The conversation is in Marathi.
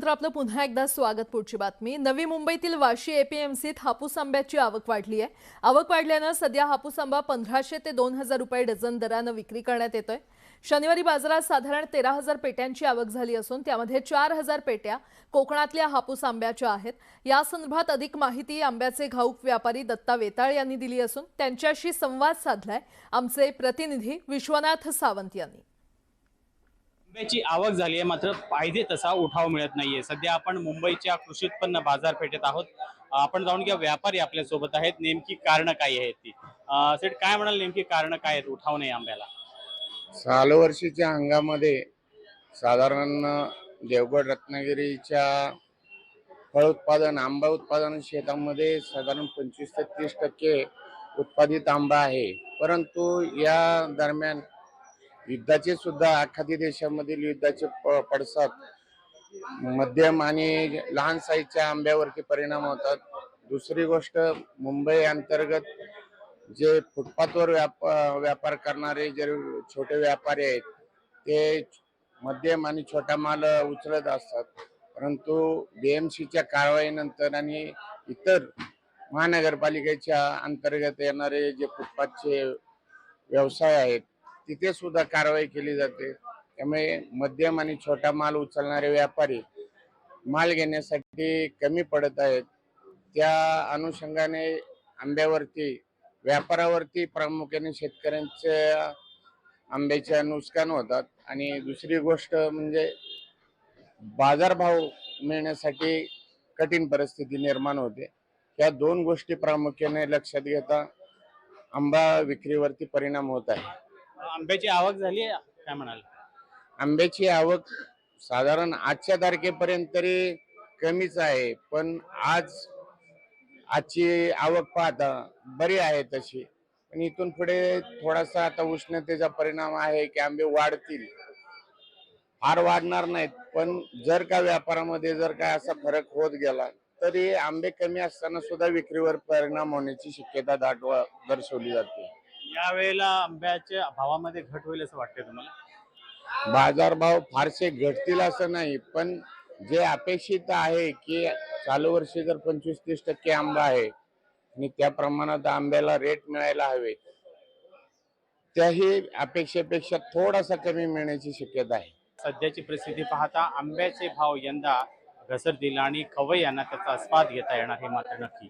विश्रांतीनंतर आपलं पुन्हा एकदा स्वागत। पुढची बातमी, नवी मुंबईतील वाशी एपीएमसीत हापूस आंब्याची आवक वाढली आहे। आवक वाढल्यानं सध्या हापूस आंबा 1500 ते 2000 रुपये डझन दरानं विक्री करण्यात येतोय। शनिवारी बाजारात साधारण 13,000 पेट्यांची आवक झाली असून त्यामध्ये 4,000 पेट्या कोकणातल्या हापूस आंब्याच्या आहेत। या संदर्भात अधिक माहिती आंब्याचे घाऊक व्यापारी दत्ता वेताळ यांनी दिली असून त्यांच्याशी संवाद साधलाय आमचे प्रतिनिधी विश्वनाथ सावंत यांनी। आंब्याची आवक झाली आहे, मात्र पाहिजे तसा उठाव मिळत नाहीये। सध्या आपण मुंबईच्या कृषी उत्पन्न बाजारपेठेत आहोत। आपण जाऊन घ्या, व्यापारी आपल्या सोबत आहेत। नेमकी कारण काय आहेत ती? सेठ काय म्हणाल, नेमकी कारण काय आहेत उठाव नाही आंब्याला? सालवर्षीच्या हंगामामध्ये साधारण देवगड रत्नागिरीच्या फळ उत्पादन आंबा उत्पादन शेतामध्ये साधारण 25 ते 30% उत्पादित आंबा आहे। परंतु या दरम्यान युद्धाचे सुद्धा आखाती देशामधील युद्धाचे पडसाद मध्यम आणि लहान साईजच्या आंब्यावरती परिणाम होतात। दुसरी गोष्ट, मुंबई अंतर्गत जे फुटपाथवर व्यापार करणारे जे छोटे व्यापारी आहेत ते मध्यम आणि छोटा माल उचलत असतात। परंतु बीएमसीच्या कारवाईनंतर आणि इतर महानगरपालिकेच्या अंतर्गत येणारे जे फुटपाथचे व्यवसाय आहेत तिथे सुद्धा कारवाई केली जाते। त्यामुळे मध्यम आणि छोटा माल उचलणारे व्यापारी माल घेण्यासाठी कमी पडत आहेत। त्या अनुषंगाने आंब्यावरती व्यापारावरती प्रामुख्याने शेतकऱ्यांच्या आंब्याच्या नुकसान होतात। आणि दुसरी गोष्ट म्हणजे बाजारभाव मिळण्यासाठी कठीण परिस्थिती निर्माण होते। या दोन गोष्टी प्रामुख्याने लक्षात घेता आंबा विक्रीवरती परिणाम होत आहे। आंब्याची आवक झाली आहे काय म्हणाल? आंब्याची आवक साधारण आजच्या तारखेपर्यंत तरी कमीच आहे, पण आजची आवक पाहता बरी आहे तशी। पण इथून पुढे थोडासा आता उष्णतेचा परिणाम आहे की आंबे वाढतील, फार वाढणार नाहीत। पण जर का व्यापारामध्ये जर का असा फरक होत गेला तरी आंबे कमी असताना सुद्धा विक्रीवर परिणाम होण्याची शक्यता दर्शवली जाते। यावेळेला आंब्याच्या भावामध्ये घट होईल असं वाटतंय तुम्हाला? बाजारभाव फारसे घटतील असं नाही, पण जे अपेक्षित आहे की चालू वर्षी जर 25-30% आंबा आहे आणि त्या प्रमाणात आंब्याला रेट मिळायला हवे, त्याही अपेक्षेपेक्षा थोडासा कमी मिळण्याची शक्यता आहे। सध्याची परिस्थिती पाहता आंब्याचे भाव यंदा घसरतील आणि खवय्यांना त्याचा आस्वाद घेता येणार हे मात्र नक्की।